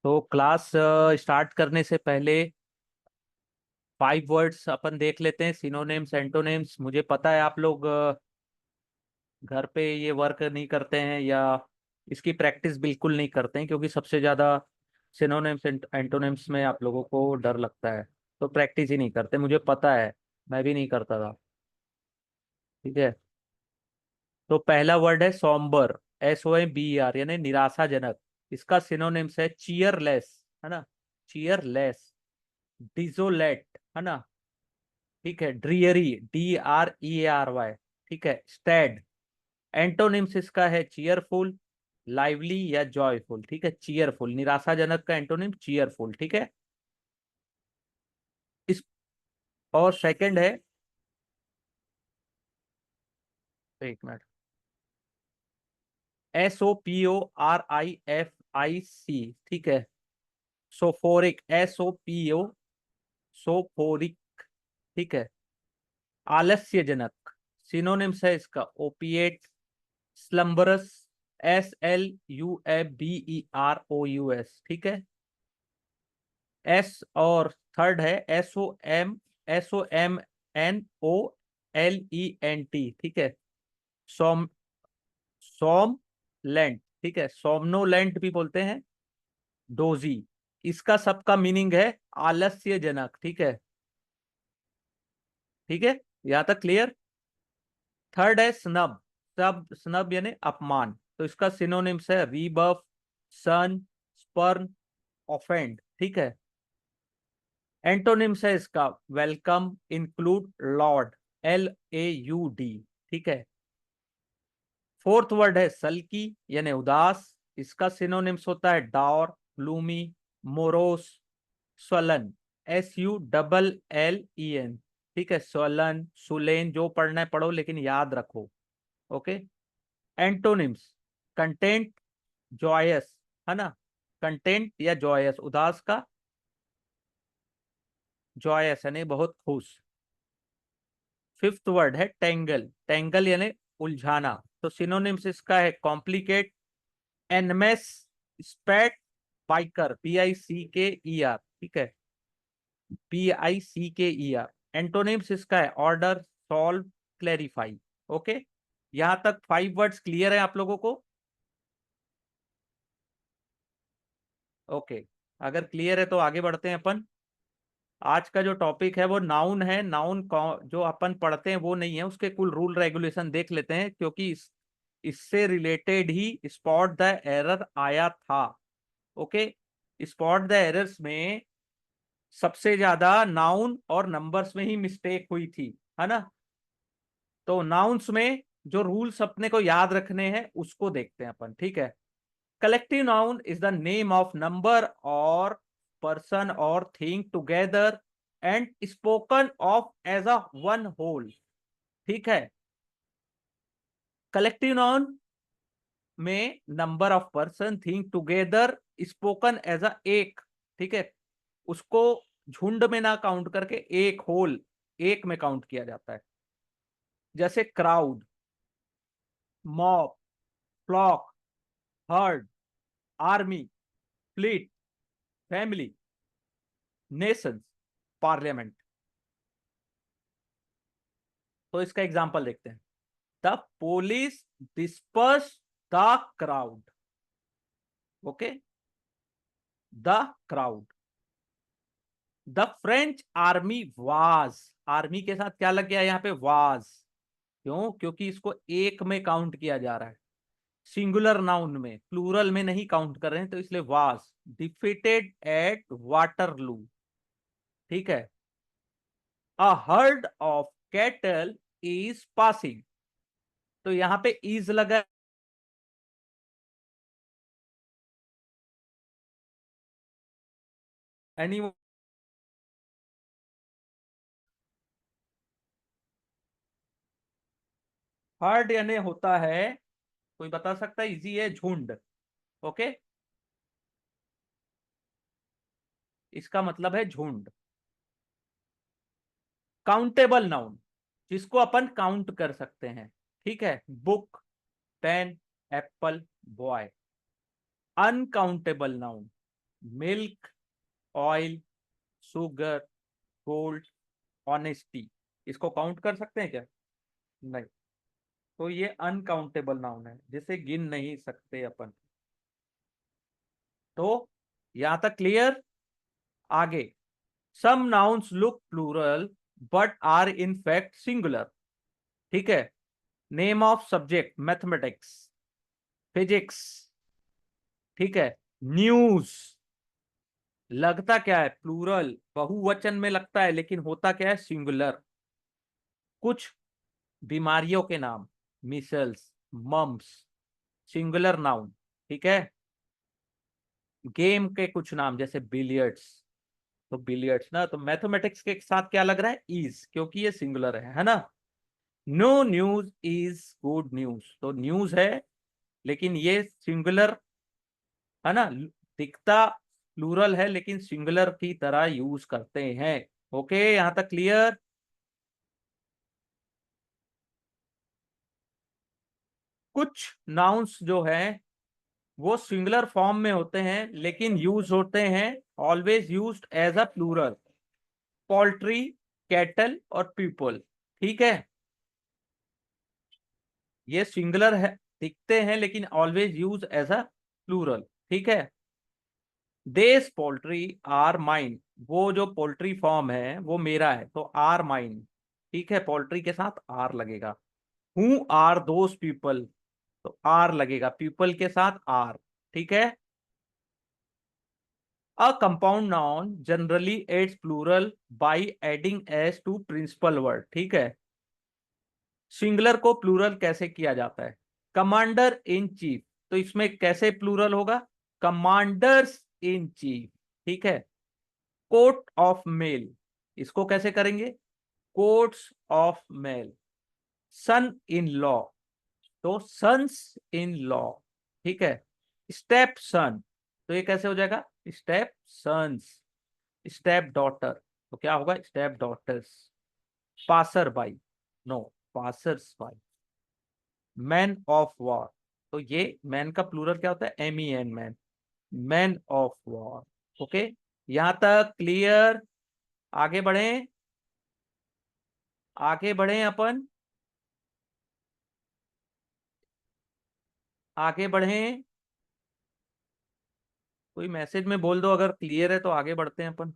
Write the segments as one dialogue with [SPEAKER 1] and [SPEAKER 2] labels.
[SPEAKER 1] तो class start करने से पहले 5 वर्ड्स अपन देख लेते हैं, सिनोनिम्स एंटोनिम्स। मुझे पता है आप लोग घर पे ये वर्क नहीं करते हैं या इसकी प्रैक्टिस बिल्कुल नहीं करते हैं, क्योंकि सबसे ज़्यादा सिनोनिम्स एंटोनिम्स में आप लोगों को डर लगता है, तो प्रैक्टिस ही नहीं करते। मुझे पता है, मैं भी नहीं करता था। ठीक है, तो पहला वर्ड है सॉम्बर, SOMBER, यानी निराशाजनक। इसका सिनोनिम्स है चीयरलेस, है ना, चीयरलेस। डिजोलेट, है ना, ठीक है। ड्रियरी, DREARY, ठीक है। स्टैड, एंटोनिम्स इसका है चीयरफुल, लाइवली या जॉयफुल। ठीक है, चीयरफुल, निराशाजनक का एंटोनिम चीयरफुल। ठीक है। इस और सेकंड है, एक मिनट, SOPORIFIC, ठीक है। सोफोरिक, SOPO, सोफोरिक, ठीक है। आलस्यजनक, सिनोनिम्स है इसका ओपिएट, स्लम्बरस, SLUMBEROUS, ठीक है। और थर्ड है SOMNOLENT, ठीक है। सोम सोमलेंट, ठीक है, सोमनोलेंट भी बोलते हैं। डोजी, इसका सबका मीनिंग है आलस्यजनक। ठीक है, ठीक है, यहां तक क्लियर। थर्ड है स्नब, सब स्नब यानी अपमान, तो इसका सिनोनिम्स है रीबफ, सन, स्पर्न, ऑफेंड। ठीक है। एंटोनिम्स है इसका वेलकम, इंक्लूड, लॉर्ड, LAUD, ठीक है। फोर्थ वर्ड है सल्की यानी उदास, इसका सिनोनिम्स होता है Dawar, gloomy, morose, swollen, SULLEN, ठीक है। स्वलन, सुलेन, जो पढ़ना है पढ़ो, लेकिन याद रखो। ओके। एंटोनिम्स कंटेंट, जॉयस, है ना, कंटेंट या जॉयस, उदास का जॉयस यानी बहुत खुश। फिफ्थ वर्ड है टेंगल, टेंगल यानी उलझाना, तो सिनोनिम्स इसका है कॉम्प्लिकेट, एनमेस, स्पैट, बाइकर, BICKER, ठीक है, BICKER। एंटोनिम्स इसका है ऑर्डर, सॉल्व, क्लेरिफाई। ओके, यहां तक 5 वर्ड्स क्लियर है आप लोगों को? ओके, अगर क्लियर है तो आगे बढ़ते हैं अपन। आज का जो टॉपिक है वो नाउन है। नाउन जो अपन पढ़ते हैं वो नहीं है, उसके कुल रूल रेगुलेशन देख लेते हैं, क्योंकि इससे related he spot the error आया था। ओके, स्पॉट द एरर्स में सबसे ज्यादा नाउन और नंबर्स में ही मिस्टेक हुई थी, है ना। तो नाउन्स में जो रूल्स अपने को याद रखने हैं उसको देखते हैं अपन। ठीक है। Collective noun is the name of number और person or thing together and spoken of as a one whole। ठीक है। कलेक्टिव नाउन में number of person, thing together, spoken as a एक, ठीक है, उसको झुंड में ना काउंट करके एक होल, एक में काउंट किया जाता है। जैसे crowd, mob, flock, herd, army, fleet, family, nations, parliament. तो इसका एग्जांपल देखते हैं। The police disperse the crowd. Okay, the crowd. The French army was, army के साथ क्या लग गया यहाँ पे, वाज। क्यों? क्योंकि इसको एक में काउंट किया जा रहा है, सिंगुलर नाउन में, प्लूरल में नहीं काउंट कर रहे हैं, तो इसलिए वाज। डिफीटेड एट वाटरलू, ठीक है। A herd of cattle is passing, तो यहाँ पे इज लगा, एनी हर्ड यानी होता है, कोई बता सकता है? इजी है, झुंड। ओके, इसका मतलब है झुंड। काउंटेबल नाउन, जिसको अपन काउंट कर सकते हैं, ठीक है। Book, pen, apple, boy. Uncountable noun, milk, oil, sugar, gold, honesty, इसको काउंट कर सकते हैं क्या? नहीं। तो ये अनकाउंटेबल नाउन है जिसे गिन नहीं सकते अपन। तो यहां तक क्लियर? आगे, some nouns look plural but are in fact singular. ठीक है, name of subject mathematics, physics, ठीक है, न्यूज, लगता क्या है प्लूरल, बहुवचन में लगता है, लेकिन होता क्या है सिंगुलर। कुछ बीमारियों के नाम, मिसल्स, मम्स, सिंगुलर नाउन। ठीक है, गेम के कुछ नाम जैसे बिलियर्ड्स, तो बिलियर्ड्स ना, तो मैथमेटिक्स के साथ क्या लग रहा है, इज, क्योंकि ये सिंगुलर है ना। No news is good news, तो न्यूज है लेकिन ये सिंगुलर है ना, दिखता प्लूरल है लेकिन सिंगुलर की तरह यूज करते हैं। ओके, यहां तक क्लियर? कुछ नाउन्स जो हैं वो सिंगुलर फॉर्म में होते हैं लेकिन यूज होते हैं always used as a plural. Poultry, cattle और पीपल। ठीक है, ये सिंगुलर है, दिखते हैं लेकिन always use as a plural. ठीक है, देस पोल्ट्री आर माइन, वो जो पोल्ट्री फॉर्म है वो मेरा है तो आर माइन। ठीक है, पोल्ट्री के साथ आर लगेगा। हु आर दोस पीपल, तो आर लगेगा, पीपल के साथ आर। ठीक है, a compound noun generally adds plural by adding S to principal word. ठीक है, सिंगुलर को प्लूरल कैसे किया जाता है, कमांडर इन चीफ, तो इसमें कैसे प्लूरल होगा, कमांडर्स इन चीफ। ठीक है, कोर्ट ऑफ मेल, इसको कैसे करेंगे, courts of male. Son in law, तो सन्स इन लॉ। ठीक है, स्टेप सन, तो ये कैसे हो जाएगा, स्टेप सन्स। स्टेप डॉटर, तो क्या होगा, step daughters. Passer by, no, passers by. Man of war, तो ये मैन का प्लूरल क्या होता है, M E N, man, man of war. Okay, यहां तक क्लियर? आगे बढ़े, आगे बढ़े अपन, आगे बढ़े। कोई मैसेज में बोल दो अगर क्लियर है तो आगे बढ़ते हैं अपन।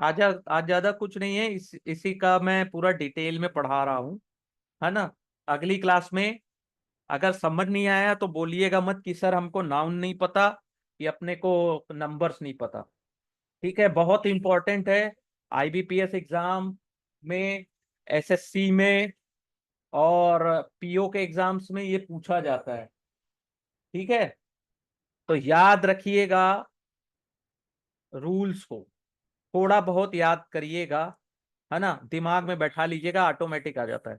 [SPEAKER 1] आज आज ज्यादा कुछ नहीं है, इसी का मैं पूरा डिटेल में पढ़ा रहा हूँ, है ना। अगली क्लास में अगर समझ नहीं आया तो बोलिएगा मत कि सर हमको नाउन नहीं पता, कि अपने को नंबर्स नहीं पता। ठीक है, बहुत इंपॉर्टेंट है आईबीपीएस एग्जाम में, एसएससी में और पीओ के एग्जाम्स में ये पूछा जाता है। ठीक है, तो याद रखिएगा रूल्स को, थोड़ा बहुत याद करिएगा, है ना, दिमाग में बैठा लीजिएगा, ऑटोमेटिक आ जाता है।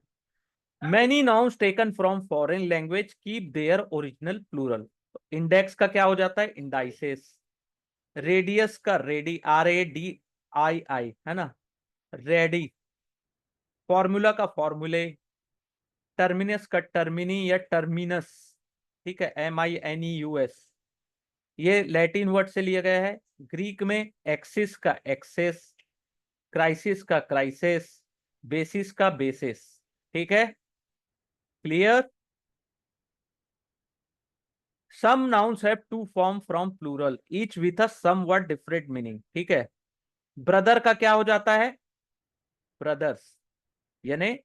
[SPEAKER 1] Many nouns taken from foreign language keep their original plural, index का क्या हो जाता है, इंडाइसेस। रेडियस का radii, R A D I I, है ना, रेडी। फॉर्मूला का फॉर्मूले, टर्मिनस का टर्मिनी या टर्मिनस। ठीक है, M I N E U S, ये लैटिन वर्ड से लिया गया है। ग्रीक में एक्सिस का एक्सेस, क्राइसिस का क्राइसिस, बेसिस का बेसिस। ठीक है, clear? Some nouns have two form from plural each with a somewhat different meaning. ठीक है, ब्रदर का क्या हो जाता है, ब्रदर्स, यानी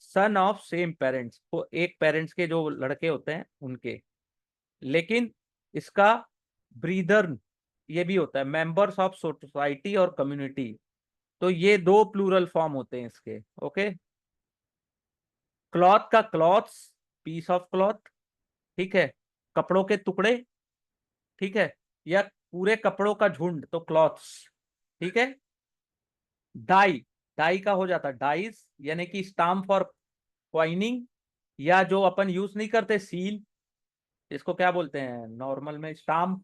[SPEAKER 1] सन ऑफ सेम पेरेंट्स, तो एक पेरेंट्स के जो लड़के होते हैं उनके। लेकिन इसका ब्रीदर ये भी होता है, मेंबर्स ऑफ सोसाइटी और कम्युनिटी, तो ये दो प्लूरल फॉर्म होते हैं इसके। ओके, क्लॉथ का क्लॉथ्स, पीस ऑफ क्लॉथ। ठीक है, कपड़ों के टुकड़े। ठीक है, या पूरे कपड़ों का झुंड तो क्लॉथ्स। ठीक है, डाई, डाई का हो जाता है डाइस, यानी कि स्टाम्प फॉर क्वाइनिंग, या जो अपन यूज नहीं करते सील, इसको क्या बोलते हैं नॉर्मल में, स्टाम्प,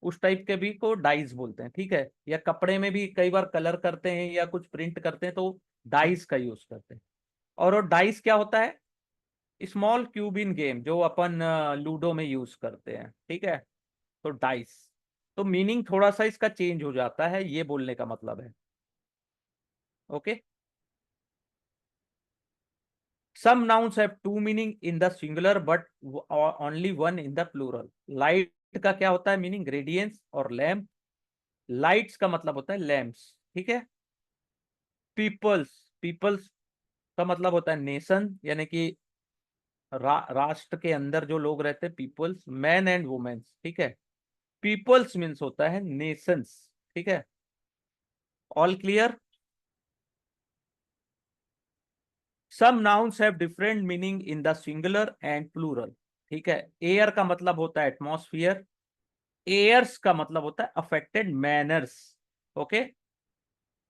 [SPEAKER 1] उस टाइप के भी को डाइस बोलते हैं। ठीक है, या कपड़े में भी कई बार कलर करते हैं या कुछ प्रिंट करते हैं तो डाइस का यूज करते हैं। और वो डाइस क्या होता है, स्मॉल क्यूब इन गेम जो अपन लूडो में यूज करते हैं। ठीक है, तो डाइस। तो मीनिंग थोड़ा सा इसका चेंज हो जाता है, ये बोलने का मतलब है। Okay. Some nouns have two meaning in the singular but only one in the plural. Light का क्या होता है मीनिंग? रेडियंस और लैम्प। लाइट्स का मतलब होता है लैम्प्स। ठीक है। पीपल्स, पीपल्स का मतलब होता है नेशन, यानी कि राष्ट्र के अंदर जो लोग रहते हैं, पीपल्स, मैन एंड वुमेन्स। ठीक है। पीपल्स मीन्स होता है नेशंस। ठीक है। All clear? Some nouns have different meaning in the singular and plural. ठीक है। एयर का मतलब होता है एटमॉस्फियर। एयर्स का मतलब होता है अफेक्टेड मैनर्स। ओके।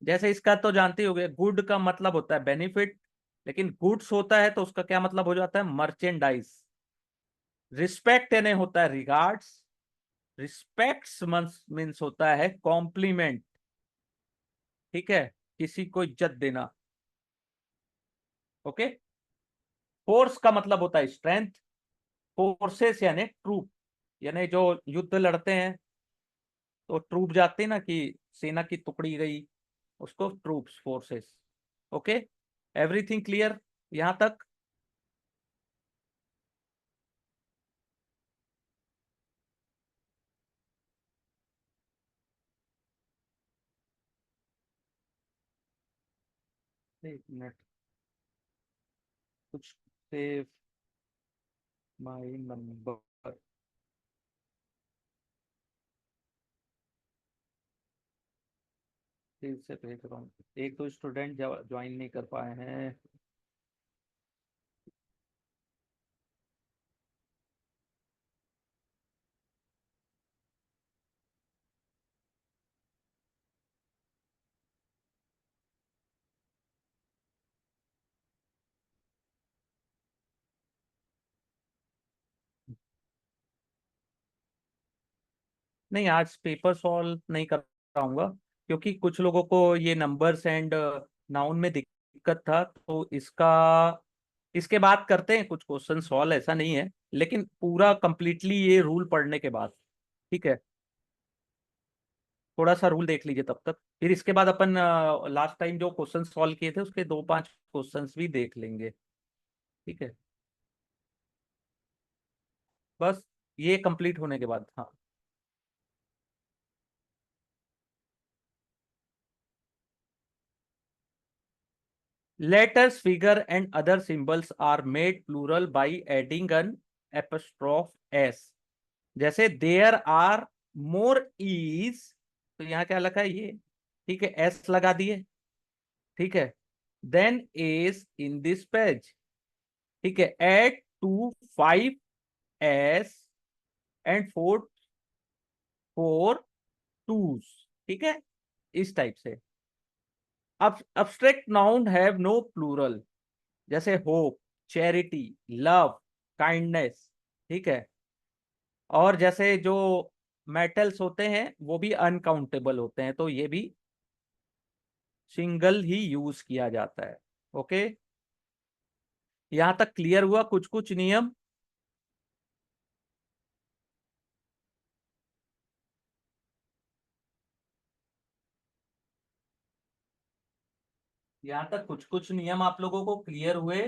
[SPEAKER 1] जैसे इसका तो जानते ही होंगे, गुड का मतलब होता है बेनिफिट, लेकिन गुड्स होता है तो उसका क्या मतलब हो जाता है? मर्चेंडाइज। रिस्पेक्ट यानी होता है रिगार्ड्स। रिस्पेक्ट्स मीन्स होता है कॉम्प्लीमेंट। ठीक है। किसी को इज्जत देना। ओके। फोर्स का मतलब होता है स्ट्रेंथ। फोर्सेस यानी ट्रूप, यानी जो युद्ध लड़ते हैं तो ट्रूप जाते हैं ना, कि सेना की टुकड़ी गई, उसको troops, forces. Okay. Everything clear यहां तक? एक मिनट, कुछ सेव माई नंबर। फिर से भेज रहा हूँ। एक दो स्टूडेंट ज्वाइन नहीं कर पाए हैं। नहीं, आज पेपर सॉल्व नहीं कर पाऊंगा, क्योंकि कुछ लोगों को ये नंबर्स एंड नाउन में दिक्कत था, तो इसके बाद करते हैं कुछ क्वेश्चन सॉल्व, ऐसा नहीं है, लेकिन पूरा कंप्लीटली ये रूल पढ़ने के बाद। ठीक है। थोड़ा सा रूल देख लीजिए तब तक, फिर इसके बाद अपन लास्ट टाइम जो क्वेश्चन सॉल्व किए थे उसके दो पांच क्वेश्चंस भी देख लेंगे। ठीक है। बस ये कंप्लीट होने के बाद, हाँ। Letters, figure, and other symbols are made plural by adding an apostrophe s। जैसे there are more is, तो यहाँ क्या लगा है ये? ठीक है, एस लगा दिए। ठीक है। Then is in this page। ठीक है। add to 5s and 4 twos। ठीक है। इस टाइप से। अब abstract noun have no plural, जैसे होप, चैरिटी, लव, काइंडनेस। ठीक है। और जैसे जो मेटल्स होते हैं वो भी अनकाउंटेबल होते हैं, तो ये भी सिंगल ही यूज किया जाता है। ओके। यहां तक क्लियर हुआ कुछ कुछ नियम? यहां तक कुछ कुछ नियम आप लोगों को क्लियर हुए?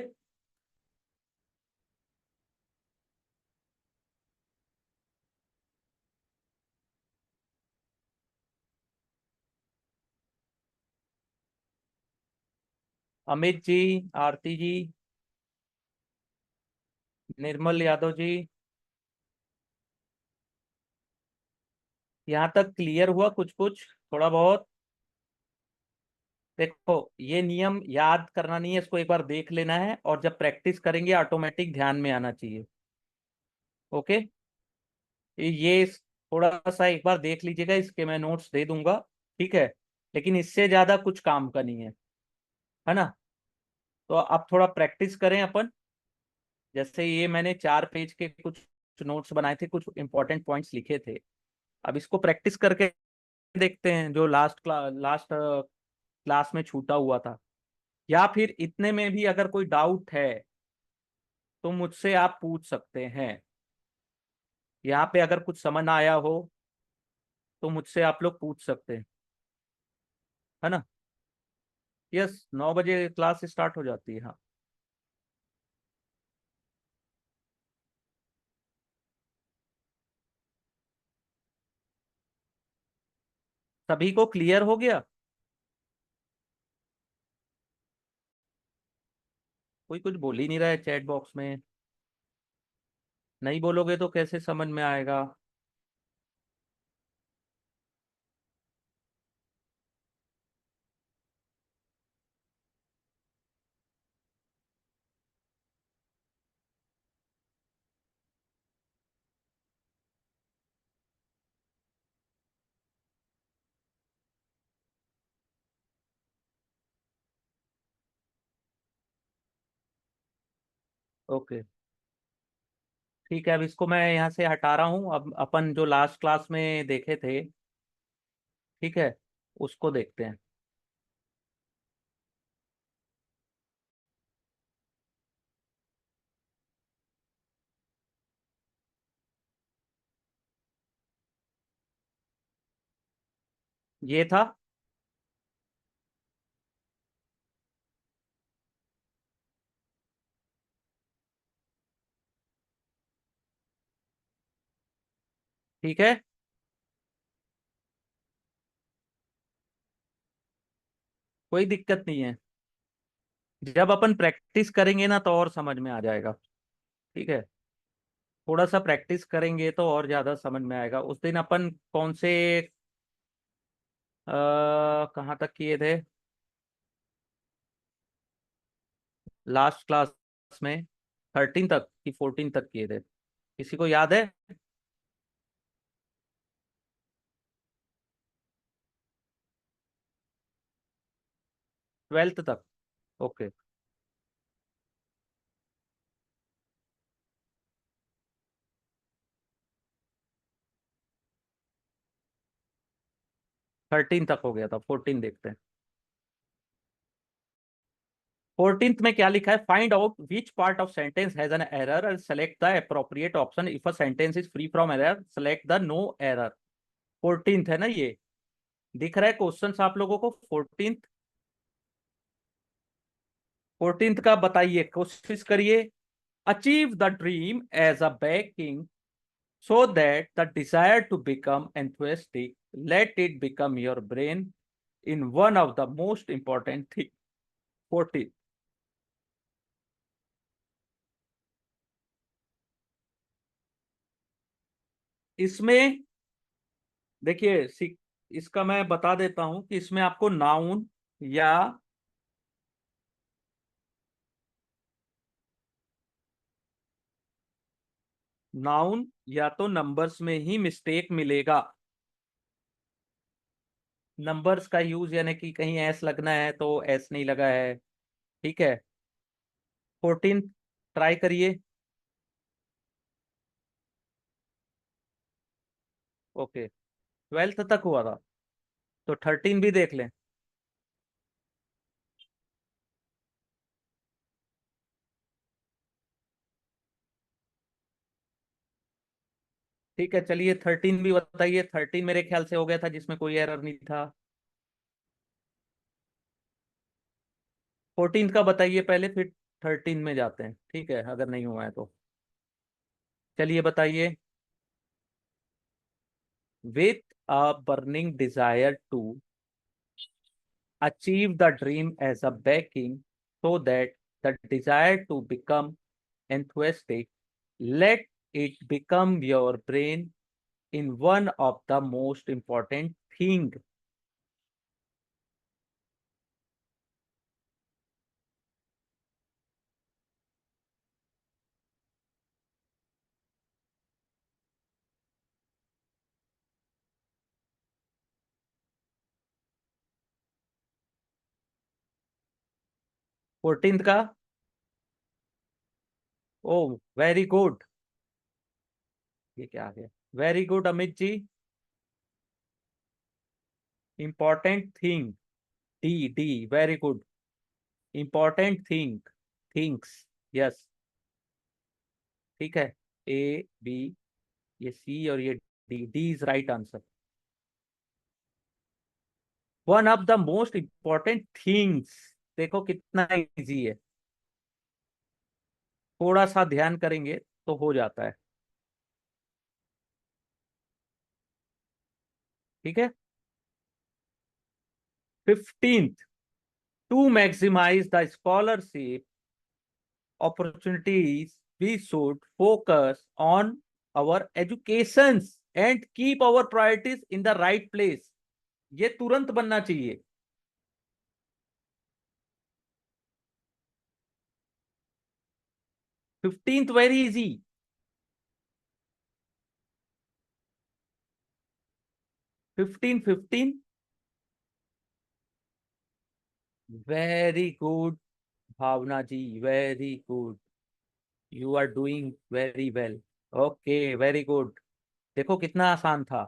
[SPEAKER 1] अमित जी, आरती जी, निर्मल यादव जी, यहां तक क्लियर हुआ कुछ कुछ, थोड़ा बहुत? देखो, ये नियम याद करना नहीं है, इसको एक बार देख लेना है, और जब प्रैक्टिस करेंगे ऑटोमेटिक ध्यान में आना चाहिए। ओके। ये थोड़ा सा एक बार देख लीजिएगा, इसके मैं नोट्स दे दूंगा। ठीक है। लेकिन इससे ज्यादा कुछ काम का नहीं है ना? तो अब थोड़ा प्रैक्टिस करें अपन। जैसे ये मैंने 4 पेज के कुछ नोट्स बनाए थे, कुछ इंपॉर्टेंट पॉइंट्स लिखे थे। अब इसको प्रैक्टिस करके देखते हैं, जो लास्ट क्लास में छूटा हुआ था, या फिर इतने में भी अगर कोई डाउट है तो मुझसे आप पूछ सकते हैं। यहाँ पे अगर कुछ समझ ना आया हो तो मुझसे आप लोग पूछ सकते हैं, है ना। यस, 9 बजे क्लास स्टार्ट हो जाती है, हाँ। सभी को क्लियर हो गया? कोई कुछ बोल ही नहीं रहा है चैट बॉक्स में। नहीं बोलोगे तो कैसे समझ में आएगा? ओके, ठीक है। अब इसको मैं यहाँ से हटा रहा हूँ। अब अपन जो लास्ट क्लास में देखे थे, ठीक है, उसको देखते हैं। ये था। ठीक है, कोई दिक्कत नहीं है। जब अपन प्रैक्टिस करेंगे ना तो और समझ में आ जाएगा। ठीक है, थोड़ा सा प्रैक्टिस करेंगे तो और ज्यादा समझ में आएगा। उस दिन अपन कौन से कहाँ तक किए थे लास्ट क्लास में? 13 तक कि 14 तक किए थे? किसी को याद है? 12th तक। ओके। 13 तक हो गया था, 14 देखते हैं। 14th में क्या लिखा है? Find out which part of sentence has an error and select the appropriate option. If a sentence is free from error select the no error. 14th है ना ये? दिख रहा है क्वेश्चंस आप लोगों को? 14th। 14th का बताइए, कोशिश करिए। Achieve the dream as a backing so that the desire to become enthusiastic let it become your brain in one of the most important thing। 14। इसमें देखिए, इसका मैं बता देता हूं कि इसमें आपको नाउन या नाउन या तो नंबर्स में ही मिस्टेक मिलेगा। नंबर्स का यूज यानी कि कहीं एस लगना है तो एस नहीं लगा है। ठीक है। 14 ट्राई करिए। ओके, 12th तक हुआ था तो 13 भी देख लें। ठीक है, चलिए 13 भी बताइए। 13 मेरे ख्याल से हो गया था जिसमें कोई एरर नहीं था। 14 का बताइए पहले, फिर 13 में जाते हैं, ठीक है, अगर नहीं हुआ है तो। चलिए बताइए। With a burning desire to achieve the dream as a backing so that the desire to become enthusiastic let it become your brain in one of the most important thing। 14 का? ओ, वेरी गुड। ये क्या आ गया? Very good Amit ji. Important thing. D D, very good. Important thing, things. Yes. ठीक है। A B ये C और ये D, D is right answer. One of the most important things, देखो कितना इजी है, थोड़ा सा ध्यान करेंगे तो हो जाता है। ठीक है। 15th, to maximise the scholarship opportunities, we should focus on our educations and keep our priorities in the right place। ये तुरंत बनना चाहिए। 15th very easy. 15 very good Bhavna ji, very good, you are doing very well. Okay very good. देखो कितना आसान था।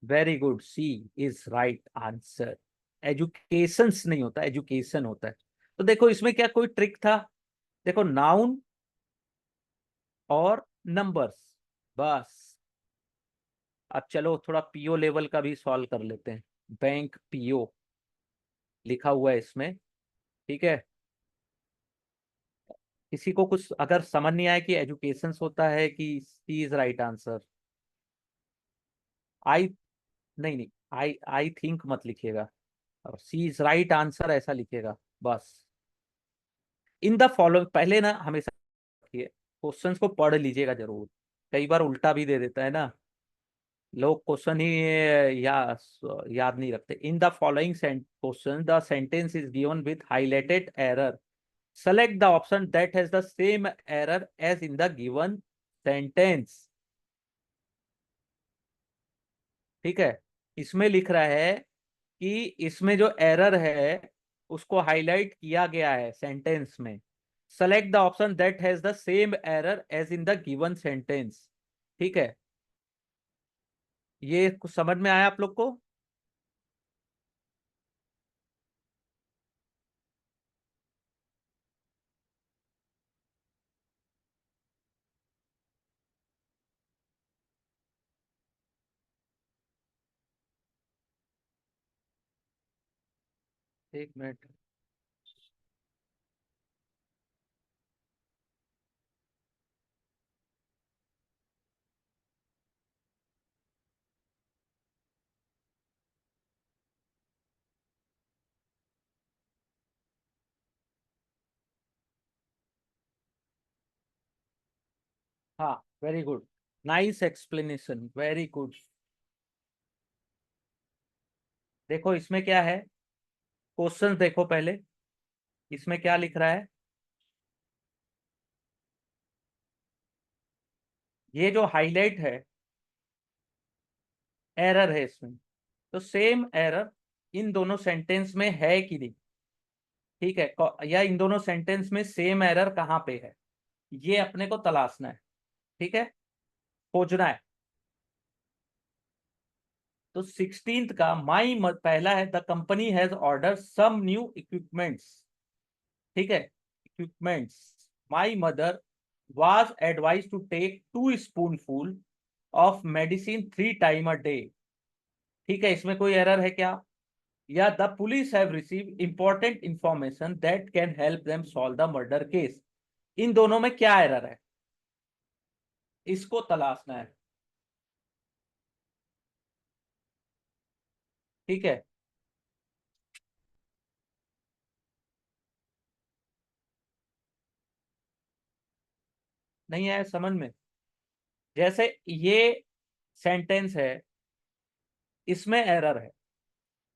[SPEAKER 1] Very good, C is right answer. Educations नहीं होता, एजुकेशन होता है। तो देखो इसमें क्या कोई ट्रिक था? देखो नाउन और नंबर्स, बस। अब चलो थोड़ा पीओ लेवल का भी सॉल्व कर लेते हैं। बैंक पीओ लिखा हुआ है इसमें। ठीक है। किसी को कुछ अगर समझ नहीं आया कि एजुकेशन होता है कि सी इज राइट आंसर, आई, नहीं नहीं, आई थिंक मत लिखिएगा, और सी इज राइट आंसर ऐसा लिखिएगा बस। इन द फॉलोइंग, पहले ना हमेशा रखिए, क्वेश्चंस को पढ़ लीजिएगा जरूर, कई बार उल्टा भी दे देता है ना, लोग क्वेश्चन ही याद नहीं रखते। In the following question the sentence is given with highlighted error, select the option that has the same error as in the given sentence. ठीक है। इसमें लिख रहा है कि इसमें जो एरर है उसको हाईलाइट किया गया है सेंटेंस में। Select the option that has the same error as in the given sentence. ठीक है। ये कुछ समझ में आया आप लोग को? एक मिनट। हाँ very good, nice explanation, very good. देखो इसमें क्या है, क्वेश्चन देखो पहले, इसमें क्या लिख रहा है। ये जो हाईलाइट है, एरर है इसमें, तो सेम एरर इन दोनों सेंटेंस में है कि नहीं। ठीक है, या इन दोनों सेंटेंस में सेम एरर कहाँ पे है, ये अपने को तलाशना है। ठीक है, खोजना है। तो 16th का माई, पहला है the company has order some new equipments. ठीक है, equipments. My mother was advised to take 2 spoonful of medicine 3 times a day। ठीक है, इसमें कोई एरर है क्या? या the police have receive important information that can help them solve the murder case. इन दोनों में क्या एरर है, इसको तलाशना है। ठीक है। नहीं आया समझ में? जैसे ये सेंटेंस है, इसमें एरर है,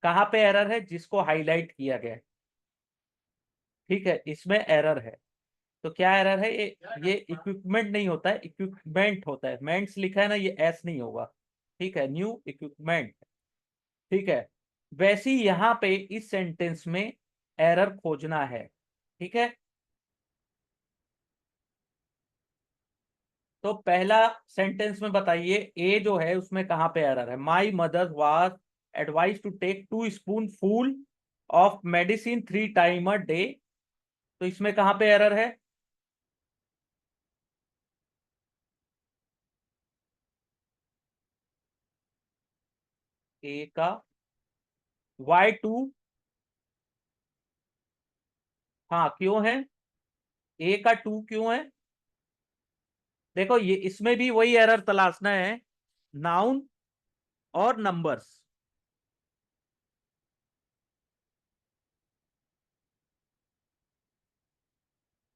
[SPEAKER 1] कहाँ पे एरर है, जिसको हाईलाइट किया गया है। ठीक है, इसमें एरर है। तो क्या एरर है? ये इक्विपमेंट नहीं होता है, इक्विपमेंट होता है, मेंट्स लिखा है ना, ये एस नहीं होगा। ठीक है, न्यू इक्विपमेंट। ठीक है। वैसे ही यहाँ पे इस सेंटेंस में एरर खोजना है। ठीक है। तो पहला सेंटेंस में बताइए, ए जो है उसमें कहाँ पे एरर है? My mother was advise to take 2 spoonful of medicine 3 times a day। तो इसमें कहाँ पे एरर है? ए का Y2। हाँ क्यों है, ए का टू क्यों है? देखो ये इसमें भी वही एरर तलाशना है, नाउन और नंबर्स।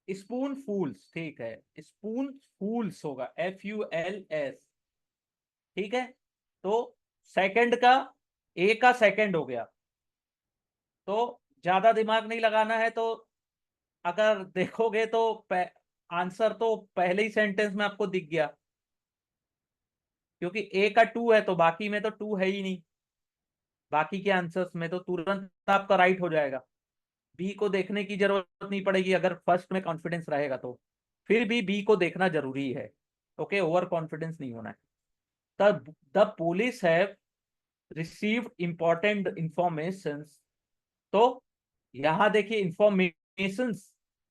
[SPEAKER 1] स्पून फूल्स, ठीक है, स्पून फूल्स होगा, FULS। ठीक है, तो सेकंड का, ए का सेकंड हो गया, तो ज्यादा दिमाग नहीं लगाना है। तो अगर देखोगे तो आंसर तो पहले ही सेंटेंस में आपको दिख गया, क्योंकि ए का टू है तो बाकी में तो टू है ही नहीं, बाकी के आंसर्स में तो तुरंत आपका राइट हो जाएगा। बी को देखने की जरूरत नहीं पड़ेगी अगर फर्स्ट में कॉन्फिडेंस रहेगा तो। फिर भी बी को देखना जरूरी है। ओके, ओवर कॉन्फिडेंस नहीं होना है। The police have received important information. तो यहां देखिए इंफॉर्मेशन,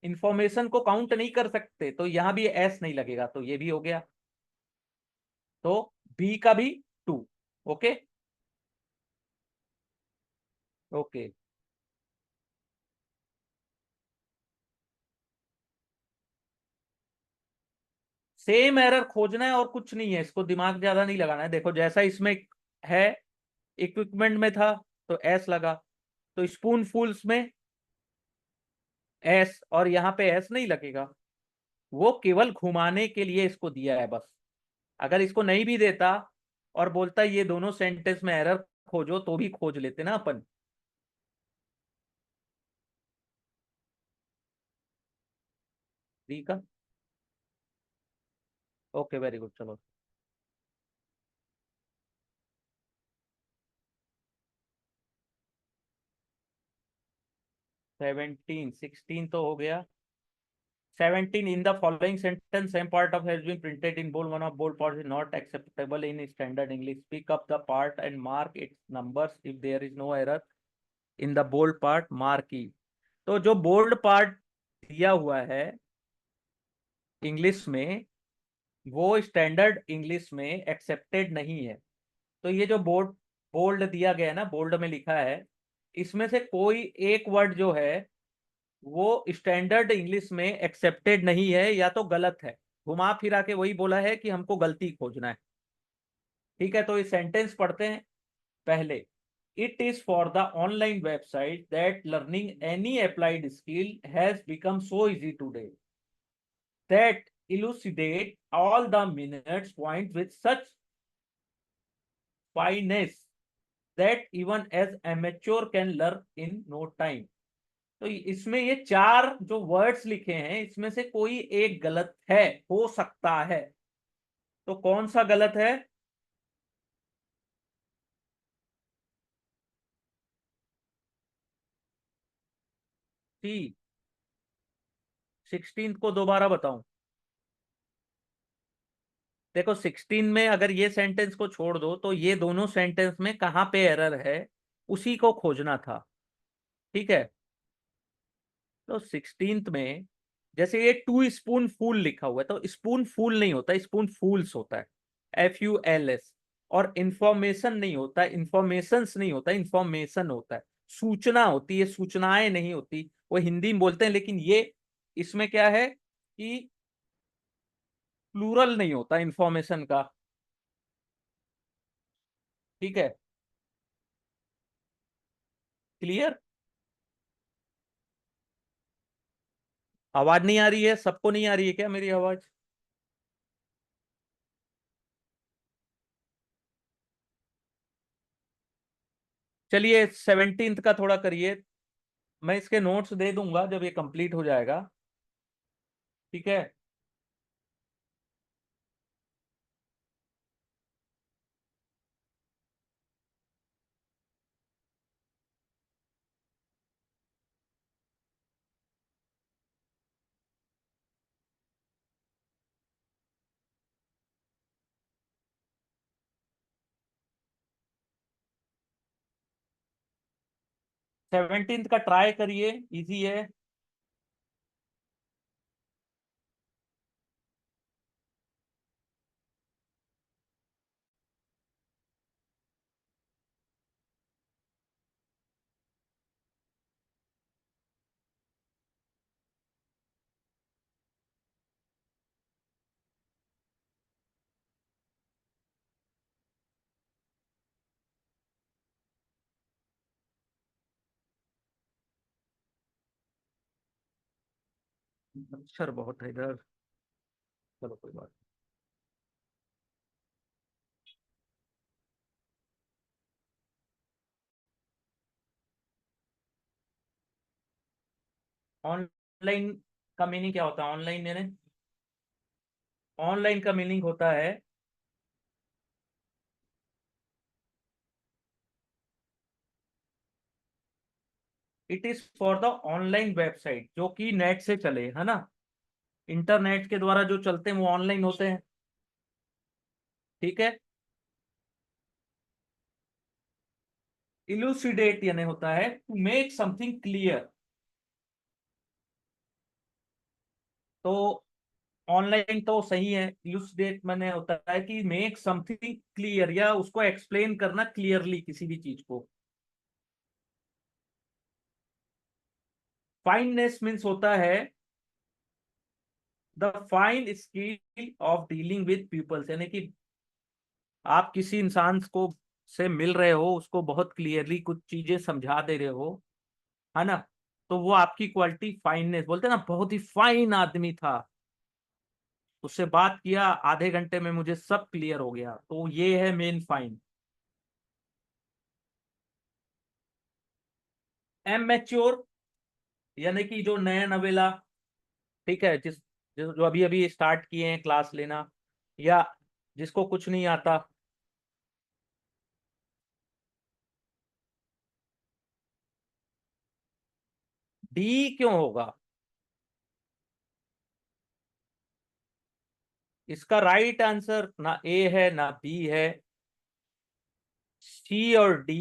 [SPEAKER 1] इंफॉर्मेशन को काउंट नहीं कर सकते, तो यहां भी एस नहीं लगेगा, तो ये भी हो गया। तो बी का भी two. Okay. Okay, same error खोजना है और कुछ नहीं है, इसको दिमाग ज्यादा नहीं लगाना है। देखो जैसा इसमें है, इक्विपमेंट में था तो एस लगा, तो स्पून फूल्स में एस, और यहाँ पे एस नहीं लगेगा। वो केवल घुमाने के लिए इसको दिया है बस। अगर इसको नहीं भी देता और बोलता ये दोनों सेंटेंस में एरर खोजो, तो भी खोज लेते ना अपन। ठीक है। ओके, वेरी गुड, चलो। 17, 16 तो हो गया। 17, in the following sentence same part of has been printed in bold, one of bold parts is not acceptable in standard English, pick up the part and mark its numbers, if there is no error in the bold part mark E। तो जो bold part दिया हुआ है English में, वो standard English में accepted नहीं है। तो ये जो बोल्ड दिया गया है ना, बोल्ड में लिखा है, इसमें से कोई एक वर्ड जो है वो स्टैंडर्ड इंग्लिश में एक्सेप्टेड नहीं है, या तो गलत है। घुमा फिरा के वही बोला है कि हमको गलती खोजना है। ठीक है, तो ये सेंटेंस पढ़ते हैं पहले। It is for the online website that learning any applied skill has become so easy today, that elucidate all the minutes point with such fineness that even as amateur can learn in no time। तो इसमें ये चार जो words लिखे हैं, इसमें से कोई एक गलत है, हो सकता है। तो कौन सा गलत है? सी। 16 को दोबारा बताऊं? देखो 16 में अगर ये सेंटेंस को छोड़ दो तो ये दोनों सेंटेंस में कहां पे एरर है, उसी को खोजना था। ठीक है, तो 16th में जैसे ये टू स्पून फूल लिखा हुआ है, तो स्पून फूल नहीं होता, स्पून फूल्स होता है, FULS। और इंफॉर्मेशन नहीं होता, इंफॉर्मेशंस नहीं होता, इंफॉर्मेशन होता है, सूचना होती है, सूचनाएं नहीं होती। वो हिंदी में बोलते हैं, लेकिन ये इसमें क्या है कि प्लूरल नहीं होता इंफॉर्मेशन का। ठीक है, क्लियर? आवाज नहीं आ रही है? सबको नहीं आ रही है क्या मेरी आवाज? चलिए 17th का थोड़ा करिए, मैं इसके नोट्स दे दूंगा जब ये कंप्लीट हो जाएगा। ठीक है। 17th का ट्राई करिए, इजी है। मच्छर बहुत है इधर। चलो कोई बात नहीं। ऑनलाइन का मीनिंग क्या होता है? ऑनलाइन यानी, ऑनलाइन का मीनिंग होता है, it is for the online website जो कि नेट से चले, है ना। इंटरनेट के द्वारा जो चलते हैं वो ऑनलाइन होते हैं। ठीक है। इलूसिडेट यानी होता है टू मेक समथिंग क्लियर। तो ऑनलाइन तो सही है, इलूसिडेट मैंने होता है कि मेक समथिंग क्लियर, या उसको एक्सप्लेन करना क्लियरली किसी भी चीज को। फाइननेस मीन्स होता है the fine skill of dealing with peoples, यानी कि आप किसी इंसान को से मिल रहे हो, उसको बहुत क्लियरली कुछ चीजें समझा दे रहे हो, है ना। तो वो आपकी क्वालिटी फाइननेस बोलते हैं ना, बहुत ही फाइन आदमी था, उससे बात किया आधे घंटे में मुझे सब क्लियर हो गया, तो ये है मेन फाइन। एमेच्योर यानी कि जो नया नवेला, ठीक है, जो अभी अभी स्टार्ट किए हैं क्लास लेना, या जिसको कुछ नहीं आता। डी क्यों होगा? इसका राइट आंसर ना ए है ना बी है, सी और डी।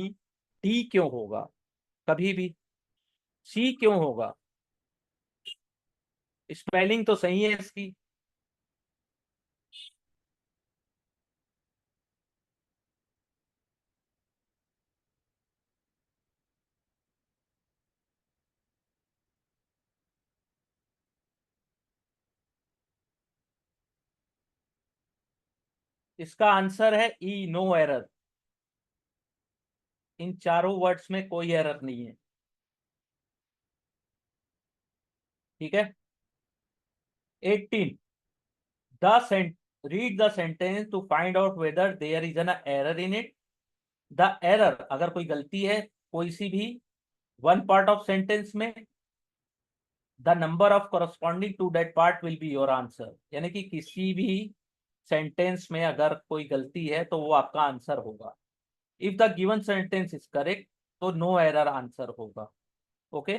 [SPEAKER 1] डी क्यों होगा कभी भी? सी क्यों होगा? स्पेलिंग तो सही है इसकी। इसका आंसर है ई, नो एरर। इन चारों वर्ड्स में कोई एरर नहीं है। ठीक है। 18, the sent read the sentence to find out whether there is an error in it. The error, अगर कोई गलती है कोई सी भी वन पार्ट ऑफ सेंटेंस में, the number of corresponding to that part will be your answer, यानी कि किसी भी सेंटेंस में अगर कोई गलती है तो वो आपका आंसर होगा। If the given sentence is correct तो नो एरर आंसर होगा। ओके।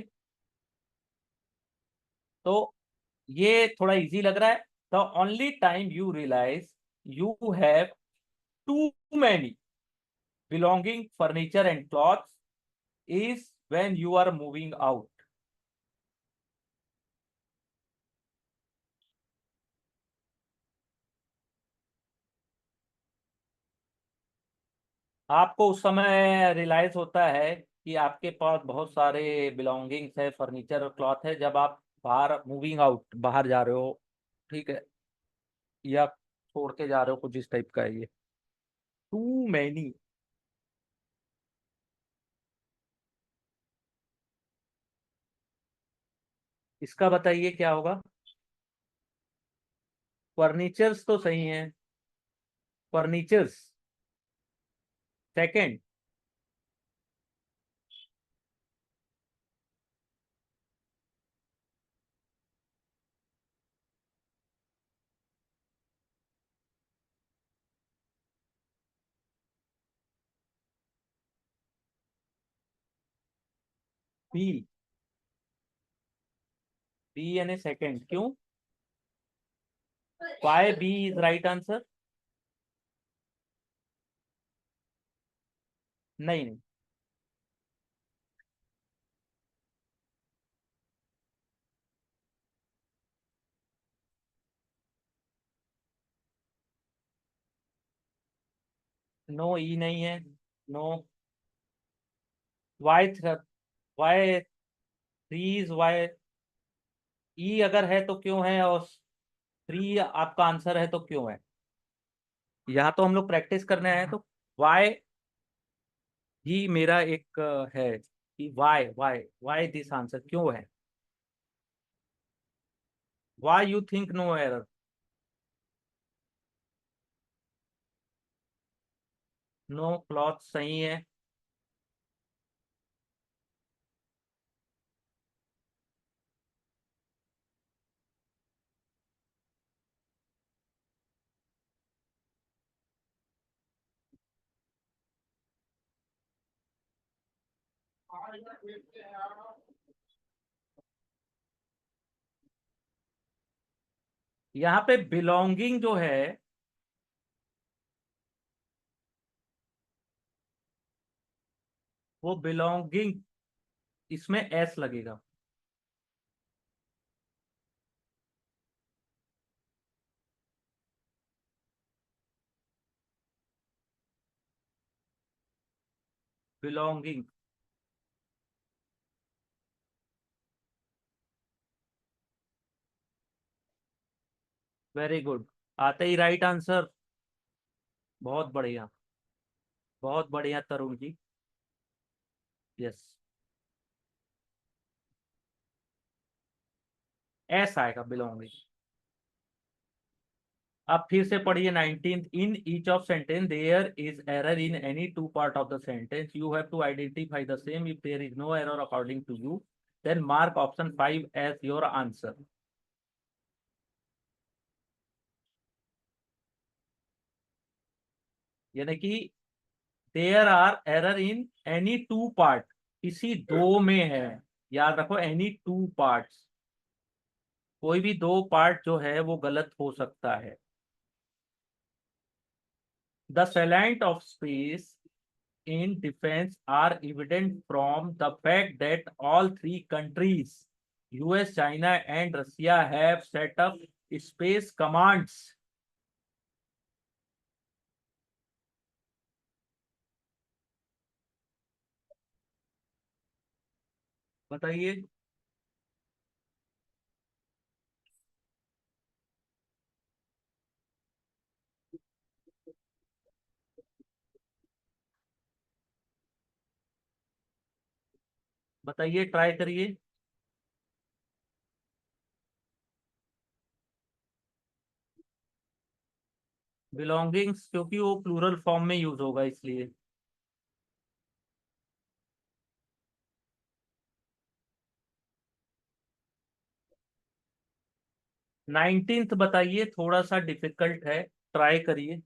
[SPEAKER 1] तो ये थोड़ा इजी लग रहा है। The only time you realise you have too many belonging furniture and clothes is when you are moving out। आपको उस समय रियलाइज होता है कि आपके पास बहुत सारे बिलोंगिंग्स है, फर्नीचर और क्लॉथ है, जब आप बाहर मूविंग आउट, बाहर जा रहे हो। ठीक है। या छोड़ के जा रहे हो, कुछ इस टाइप का है ये। Too many. इसका बताइए क्या होगा? फर्नीचर्स तो सही है। Furnitures second. बी। बी यानी सेकंड, क्यों? Why B is right answer? नहीं नहीं। नो, ई नहीं है। No. Why why three is why. E अगर है तो क्यों है, और थ्री आपका आंसर है तो क्यों है? यहाँ तो हम लोग प्रैक्टिस करने आए हैं, तो वाई ही मेरा एक है कि why why why this answer क्यों है। Why you think no error? No cloth सही है। यहाँ पे बिलोंगिंग जो है, वो बिलोंगिंग, इसमें एस लगेगा। बिलोंगिंग। Very good. आते ही राइट आंसर। बहुत बढ़िया। बहुत बढ़िया तरुण जी। यस। एस आएगा बिलोंगिंग। अब फिर से पढ़िए 19th। In each of sentence there is error in any two part of the sentence, you have to identify the same. If there is no error according to you, then mark option 5 as your answer. यानी कि there are error in any two part, किसी दो में है। याद रखो, any two parts, कोई भी दो पार्ट जो है वो गलत हो सकता है। The salient of space in defense are evident from the fact that all three countries, US, China, and Russia, have set up space commands. बताइए। बताइए, ट्राई करिए। बिलोंगिंग्स, क्योंकि वो प्लूरल फॉर्म में यूज होगा इसलिए। 19th बताइए, थोड़ा सा डिफिकल्ट है, ट्राई करिए।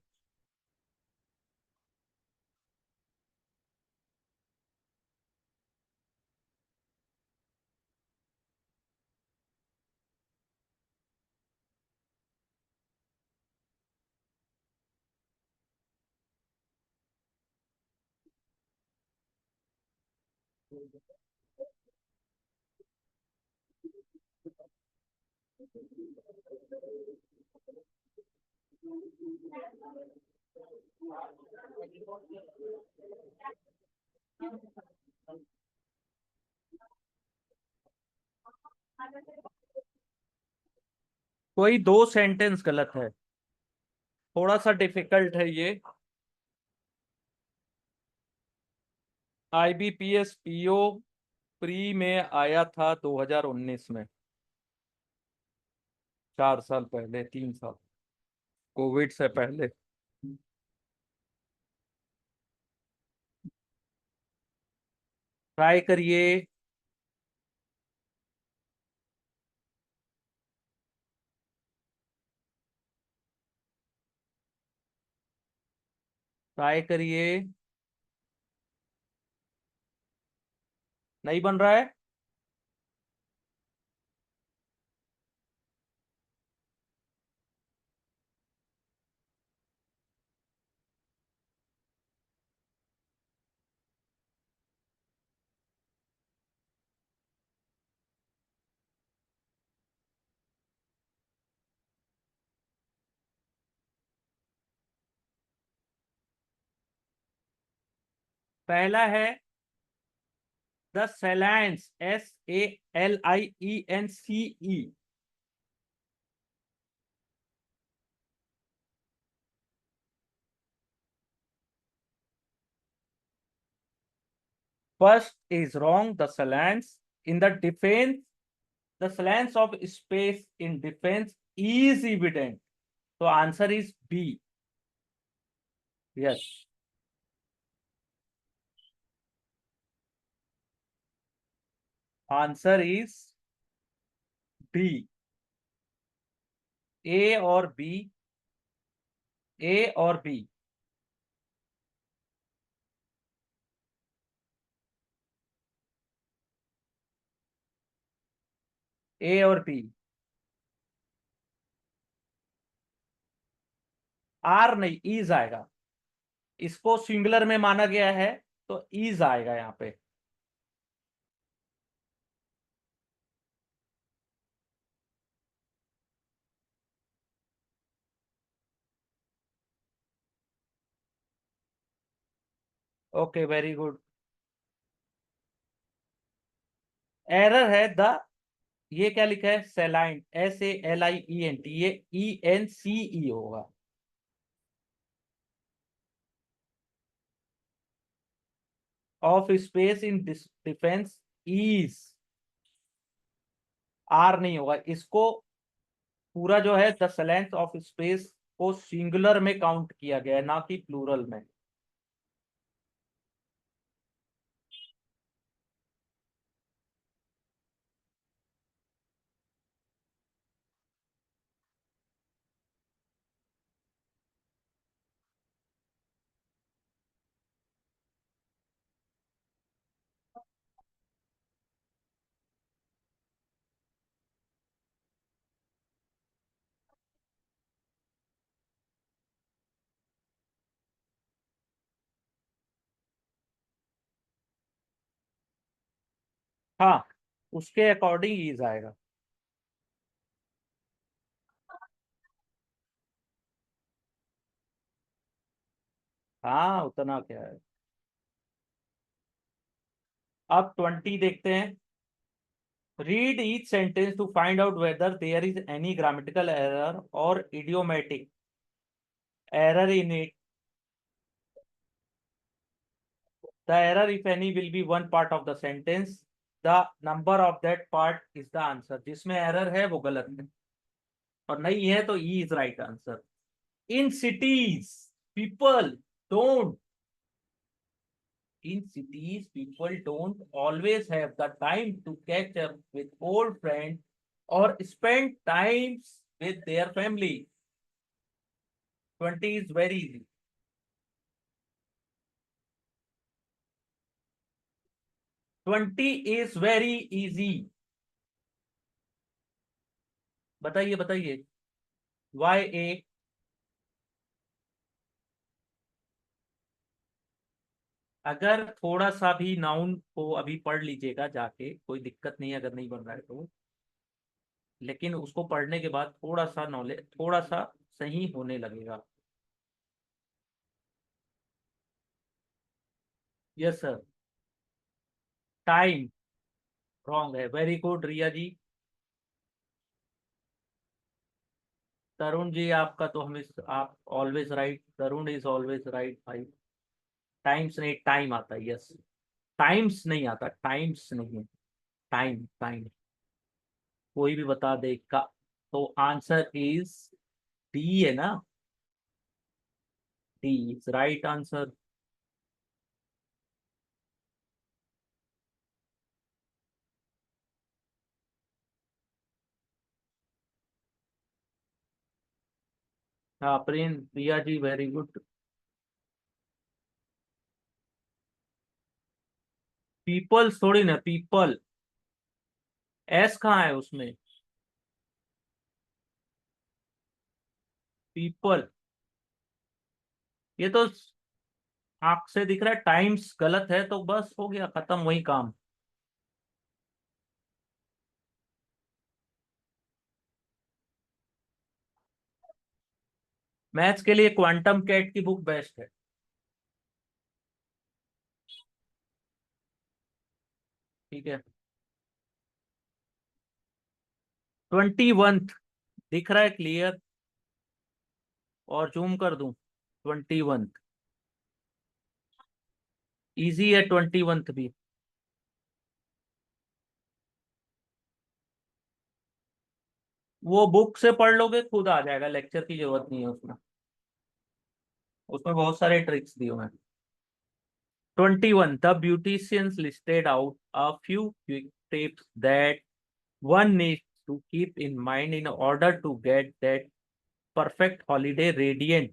[SPEAKER 1] कोई दो सेंटेंस गलत है। थोड़ा सा डिफिकल्ट है ये। IBPS PO प्री में आया था 2019 में, 4 साल पहले, 3 साल, कोविड से पहले। ट्राई करिए। ट्राई करिए। नहीं बन रहा है। पहला है the salience, SALIENCE। First is wrong, the salience in the defense the salience of space in defence is evident. तो answer is B. Yes. Answer is B. A और बी। ए और बी। ए और B. Are नहीं, ease आएगा। इसको singular में माना गया है, तो ईज आएगा यहाँ पे। Okay, very good. एरर है द, ये क्या लिखा है, सेलाइन, SALIENT, ये ENCE होगा। Of space in defence is, are नहीं होगा इसको। पूरा जो है द लेंथ ऑफ स्पेस को सिंगुलर में काउंट किया गया है, ना कि प्लूरल में। हाँ, उसके अकॉर्डिंग ईज आएगा। हाँ, उतना क्या है। अब 20 देखते हैं। Read each sentence to find out whether there is any grammatical error और idiomatic error in it. The error if any will be one part of the sentence. The number of that part is the answer. जिसमें error है वो गलत है, और नहीं है तो E is right answer. In cities people don't, in cities people don't always have the time to catch up with old friends or spend times with their family. 20 is very easy. 20 is very easy। बताइए बताइए। YA। अगर थोड़ा सा भी noun को अभी पढ़ लीजिएगा जाके, कोई दिक्कत नहीं है अगर नहीं बन रहा है तो। लेकिन उसको पढ़ने के बाद थोड़ा सा नॉलेज, थोड़ा सा सही होने लगेगा। Yes sir. टाइम रॉन्ग है। वेरी गुड रिया जी। तरुण जी, आपका तो हमें, आप always right, Tarun is always right भाई। टाइम्स नहीं, टाइम आता है। यस। टाइम्स नहीं आता, टाइम्स नहीं है। Time time. कोई भी बता देगा। तो आंसर इज डी है ना। D is right answer. हाँ प्रिन, Priya ji very good. People थोड़ी ना, पीपल। एस कहाँ है उसमें। पीपल। ये तो आंख से दिख रहा है, टाइम्स गलत है तो बस हो गया, खत्म वही काम। मैथ्स के लिए क्वांटम कैट की बुक बेस्ट है। ठीक है। 21 दिख रहा है क्लियर, और जूम कर दूं। 21 इजी है, 21 भी। वो बुक से पढ़ लोगे खुद आ जाएगा, लेक्चर की जरूरत नहीं है उसमें। उसमें बहुत सारे ट्रिक्स दिए हुए हैं। 21, the beauticians listed out a few quick tips that one needs to keep in mind in order to get that perfect holiday radiant.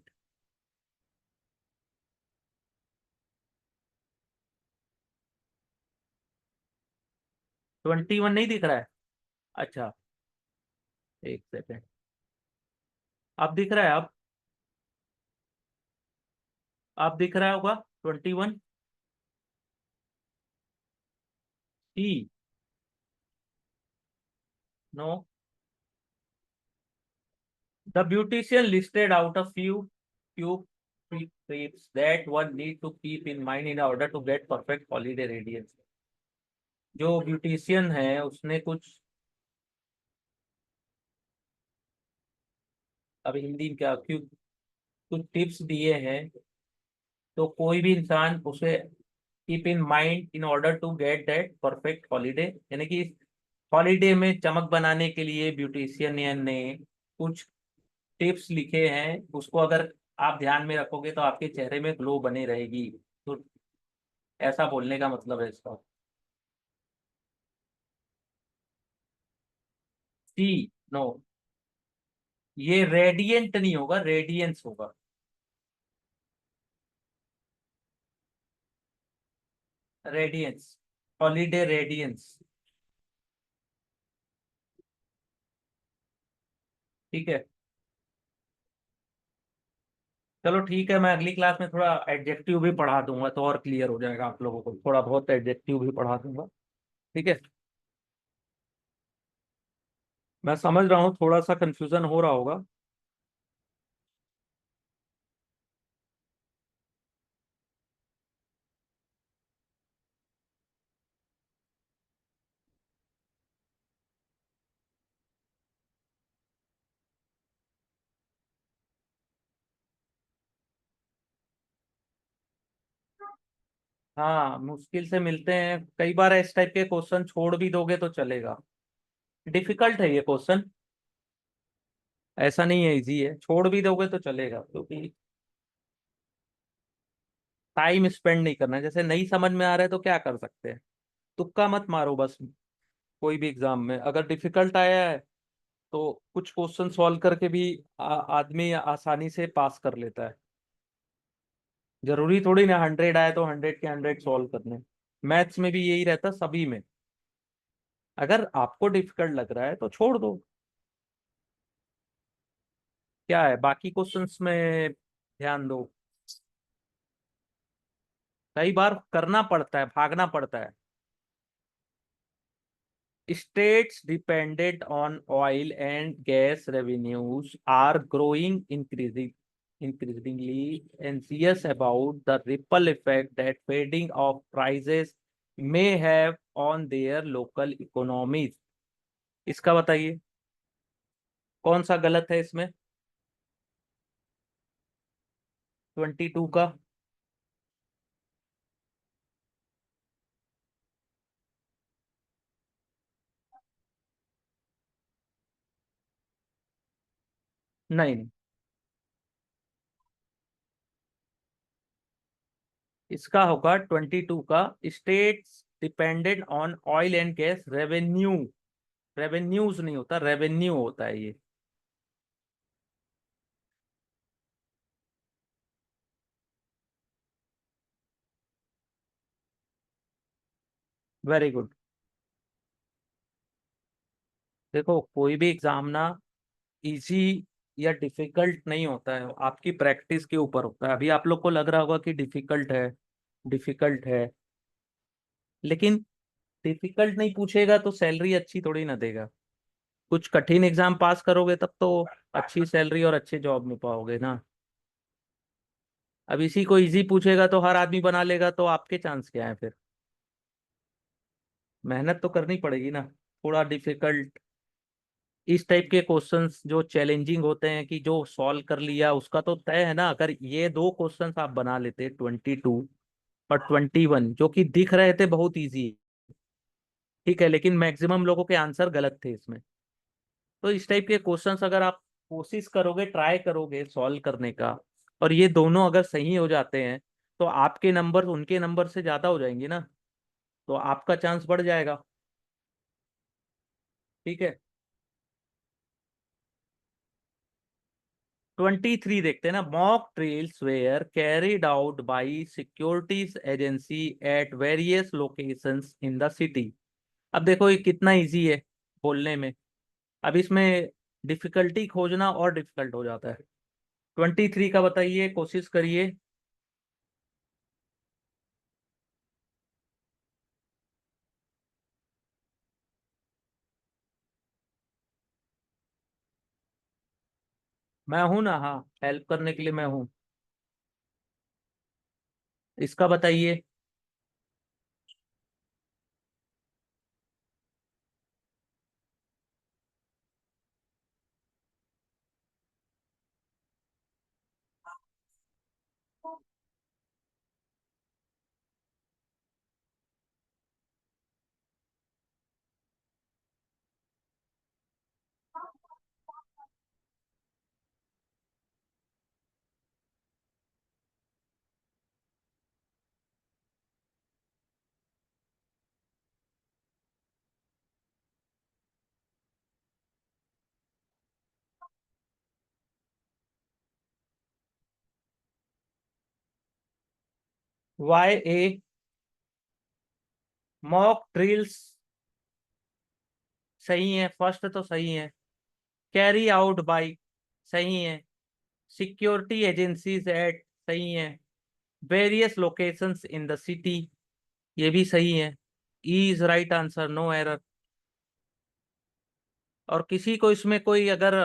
[SPEAKER 1] 21 नहीं दिख रहा है? अच्छा, एक सेकेंड। अब दिख रहा है? अब दिख रहा होगा 21। T. No. The beautician listed out a few quick tips that one need to keep in mind in order to get perfect holiday radiance. जो ब्यूटिशियन है उसने कुछ, अब हिंदी में क्या, क्यों, कुछ टिप्स दिए हैं, तो कोई भी इंसान उसे keep in mind in order to get that perfect holiday, यानी कि हॉलीडे में चमक बनाने के लिए ब्यूटिशियन ने कुछ टिप्स लिखे हैं, उसको अगर आप ध्यान में रखोगे तो आपके चेहरे में ग्लो बनी रहेगी। तो ऐसा बोलने का मतलब है इसका। सी। नो, ये रेडियंट नहीं होगा, रेडियंस होगा। Radiance, holiday radiance. ठीक है। चलो ठीक है, मैं अगली क्लास में थोड़ा एडजेक्टिव भी पढ़ा दूंगा तो और क्लियर हो जाएगा आप लोगों को, थोड़ा बहुत एडजेक्टिव भी पढ़ा दूंगा। ठीक है। मैं समझ रहा हूँ थोड़ा सा कंफ्यूजन हो रहा होगा। हाँ, मुश्किल से मिलते हैं कई बार, इस टाइप के क्वेश्चन छोड़ भी दोगे तो चलेगा। डिफिकल्ट है ये क्वेश्चन, ऐसा नहीं है, इजी है, छोड़ भी दोगे तो चलेगा, क्योंकि टाइम स्पेंड नहीं करना है। जैसे नहीं समझ में आ रहा है तो क्या कर सकते हैं, तुक्का मत मारो बस। कोई भी एग्जाम में अगर डिफिकल्ट आया है तो कुछ क्वेश्चन सॉल्व करके भी आदमी आसानी से पास कर लेता है। जरूरी थोड़ी ना 100 आए तो 100 के 100 सॉल्व करने। मैथ्स में भी यही रहता सभी में। अगर आपको डिफिकल्ट लग रहा है तो छोड़ दो। क्या है, बाकी क्वेश्चंस में ध्यान दो। कई बार करना पड़ता है, भागना पड़ता है। States dependent on oil and gas revenues are growing increasingly anxious about the ripple effect that fading of prices may have on their local economies. इसका बताइए, कौन सा गलत है इसमें? 22 का? नहीं, इसका होगा 22 का। States dependent on oil and gas revenue. Revenues नहीं होता, रेवेन्यू होता है ये। Very good. देखो, कोई भी एग्जाम ना इजी या डिफिकल्ट नहीं होता है, आपकी प्रैक्टिस के ऊपर होता है। अभी आप लोग को लग रहा होगा कि डिफिकल्ट है, डिफिकल्ट है, लेकिन डिफिकल्ट नहीं पूछेगा तो सैलरी अच्छी थोड़ी ना देगा। कुछ कठिन एग्जाम पास करोगे तब तो अच्छी सैलरी और अच्छे जॉब में पाओगे ना। अब इसी को इजी पूछेगा तो हर आदमी बना लेगा, तो आपके चांस क्या है फिर? मेहनत तो करनी पड़ेगी ना, थोड़ा डिफिकल्ट। इस टाइप के क्वेश्चंस जो चैलेंजिंग होते हैं कि जो सॉल्व कर लिया उसका तो तय है ना। अगर ये दो क्वेश्चंस आप बना लेते, 22 और 21, जो कि दिख रहे थे बहुत इजी, ठीक है, लेकिन मैक्सिमम लोगों के आंसर गलत थे इसमें। तो इस टाइप के क्वेश्चंस अगर आप कोशिश करोगे, ट्राई करोगे सॉल्व करने का, और ये दोनों अगर सही हो जाते हैं, तो आपके नंबर उनके नंबर से ज्यादा हो जाएंगे ना, तो आपका चांस बढ़ जाएगा। ठीक है। 23 देखते हैं ना। Mock drills were carried out by securities agency at various locations in the city. अब देखो ये कितना इजी है बोलने में, अब इसमें डिफिकल्टी खोजना और डिफिकल्ट हो जाता है। 23 का बताइए, कोशिश करिए। मैं हूं ना, हाँ, हेल्प करने के लिए मैं हूँ। इसका बताइए। वाई ए। मॉक ड्रिल्स सही है, फर्स्ट तो सही है। कैरी आउट बाई सही है। सिक्योरिटी एजेंसीज एट सही है। Various locations in the city ये भी सही है। E is right answer, no error. और किसी को इसमें कोई अगर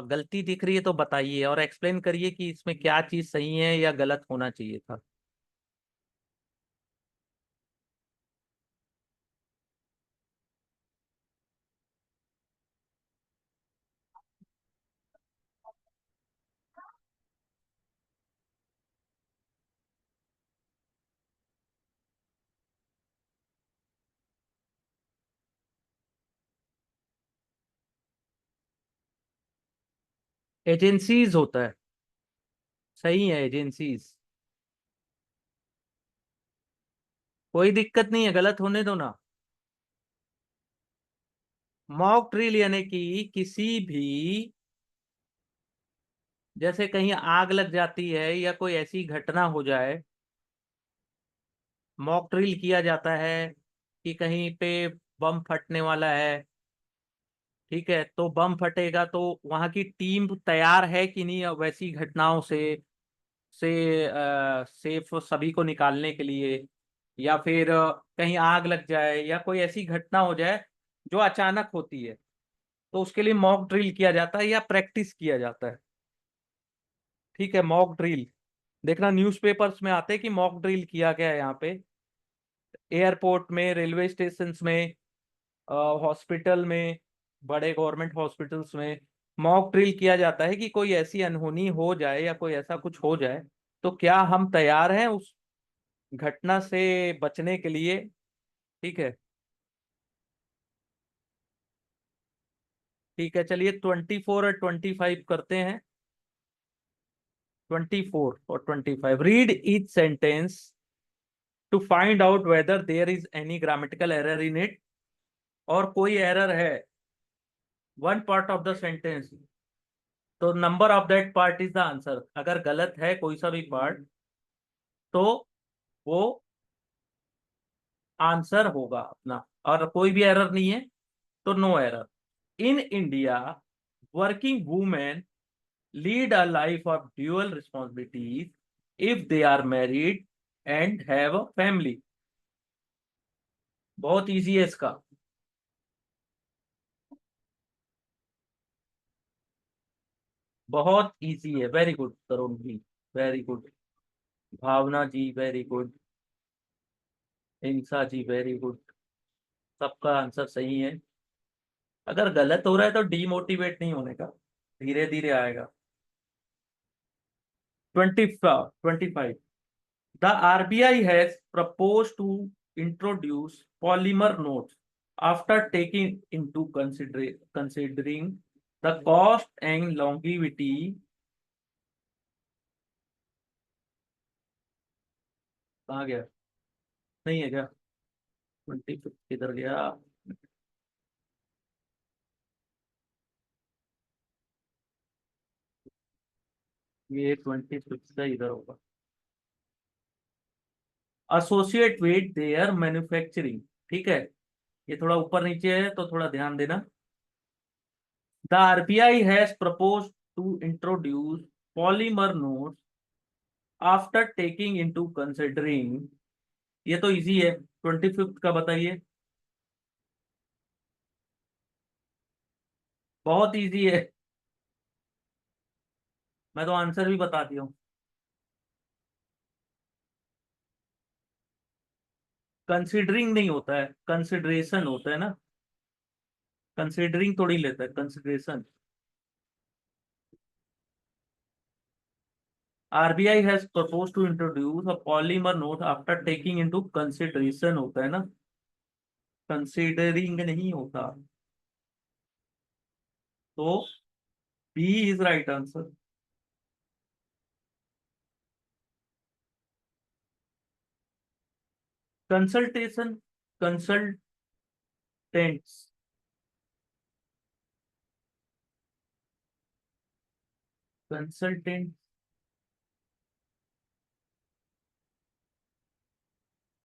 [SPEAKER 1] गलती दिख रही है तो बताइए और एक्सप्लेन करिए कि इसमें क्या चीज सही है या गलत होना चाहिए था। एजेंसीज होता है। सही है, एजेंसीज। कोई दिक्कत नहीं है, गलत होने दो ना। मॉक ड्रिल यानी कि किसी भी, जैसे कहीं आग लग जाती है या कोई ऐसी घटना हो जाए, मॉक ड्रिल किया जाता है कि कहीं पे बम फटने वाला है। ठीक है, तो बम फटेगा तो वहां की टीम तैयार है कि नहीं वैसी घटनाओं से सेफ सभी को निकालने के लिए, या फिर कहीं आग लग जाए या कोई ऐसी घटना हो जाए जो अचानक होती है, तो उसके लिए मॉक ड्रिल किया जाता है या प्रैक्टिस किया जाता है। ठीक है, मॉक ड्रिल देखना न्यूज़पेपर्स में आते हैं कि मॉक ड्रिल किया गया है यहाँ पे, एयरपोर्ट में, रेलवे स्टेशन में, हॉस्पिटल में, बड़े गवर्नमेंट हॉस्पिटल्स में मॉक ड्रिल किया जाता है कि कोई ऐसी अनहोनी हो जाए या कोई ऐसा कुछ हो जाए तो क्या हम तैयार हैं उस घटना से बचने के लिए। ठीक है। ठीक है, चलिए 24 और 25 करते हैं। 24 और 25, read each sentence to find out whether there is any grammatical error in it. और कोई एरर है one part of the sentence, तो number of that part is the answer. अगर गलत है कोई सा भी पार्ट तो वो आंसर होगा अपना, और कोई भी एरर नहीं है तो no error. In India working women lead a life of dual responsibilities if they are married and have a family. बहुत इजी है इसका। बहुत इजी है, very good Tarun ji, very good. Bhavna ji very good. Hinsa ji very good. सबका answer सही है। अगर गलत हो रहा है तो डीमोटिवेट नहीं होने का, धीरे धीरे आएगा। 25, the RBI has proposed to introduce polymer notes after taking into considering the cost and longevity कहाँ गया, नहीं है क्या, 25 किधर गया, ये 26 का इधर होगा, एसोसिएट विद देयर मैन्युफैक्चरिंग, ठीक है, ये थोड़ा ऊपर नीचे है तो थोड़ा ध्यान देना। The RBI has propose to introduce polymer notes after taking into considering, ये तो इजी है, 25 का बताइए। बहुत इजी है, मैं तो आंसर भी बता दिया हूँ। कंसिडरिंग नहीं होता है, कंसिडरेशन होता है ना, कंसिडरिंग थोड़ी लेता है, consideration. RBI has propose to introduce a polymer note after taking into consideration होता है ना, कंसिडरिंग नहीं होता। तो B is right answer. Consultation, consultants, consultant